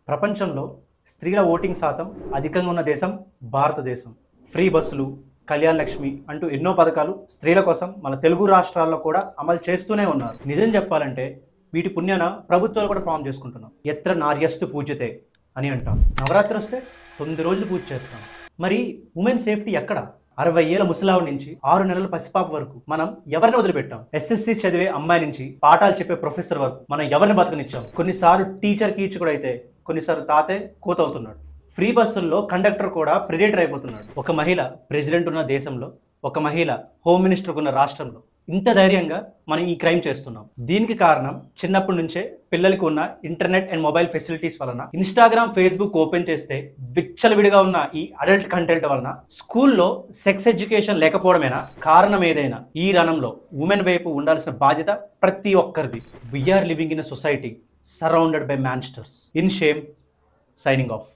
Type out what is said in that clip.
ప్రపంచంలో స్త్రీల ఓటింగ్ శాతం అధికంగా ఉన్న దేశం భారతదేశం. ఫ్రీ బస్సులు, కళ్యాణ్ లక్ష్మి అంటూ ఎన్నో పథకాలు స్త్రీల కోసం మన తెలుగు రాష్ట్రాల్లో కూడా అమలు చేస్తూనే ఉన్నారు. నిజం చెప్పాలంటే వీటి పుణ్యాన ప్రభుత్వాలు కూడా ప్రారంభం చేసుకుంటున్నాం. ఎత్ర నార్యస్తు పూజ్యతే అని అంటాం. నవరాత్రి వస్తే 9 రోజులు పూజ చేస్తాం. మరి ఉమెన్ సేఫ్టీ ఎక్కడ? 60 ఏళ్ల ముసలావు నుంచి 6 నెలల పసిపాప వరకు మనం ఎవరిని వదిలిపెట్టాం? ఎస్ఎస్సి చదివే అమ్మాయి నుంచి పాఠాలు చెప్పే ప్రొఫెసర్ వరకు మనం ఎవరిని బతకనిచ్చాం? కొన్నిసార్లు టీచర్ కీచుకుడు అయితే, కొన్నిసార్లు తాతే కూతవుతున్నాడు. ఫ్రీ బస్సుల్లో కండక్టర్ కూడా ప్రెడేటర్ అయిపోతున్నాడు. ఒక మహిళ ప్రెసిడెంట్ ఉన్న దేశంలో, ఒక మహిళ హోమ్ మినిస్టర్ ఉన్న రాష్ట్రంలో ఇంత ధైర్యంగా మనం ఈ క్రైమ్ చేస్తున్నాం. దీనికి కారణం చిన్నప్పటి నుంచే పిల్లలకు ఉన్న ఇంటర్నెట్ అండ్ మొబైల్ ఫెసిలిటీస్ వలన, ఇన్స్టాగ్రామ్, ఫేస్బుక్ ఓపెన్ చేస్తే విచ్చలవిడిగా ఉన్న ఈ అడల్ట్ కంటెంట్ వలన స్కూల్లో సెక్స్ ఎడ్యుకేషన్ లేకపోవడమేనా కారణం? ఏదైనా ఈ రణంలో ఉమెన్ వైపు ఉండాల్సిన బాధ్యత ప్రతి ఒక్కరిది. We are living in a society surrounded by monsters. In shame, signing of.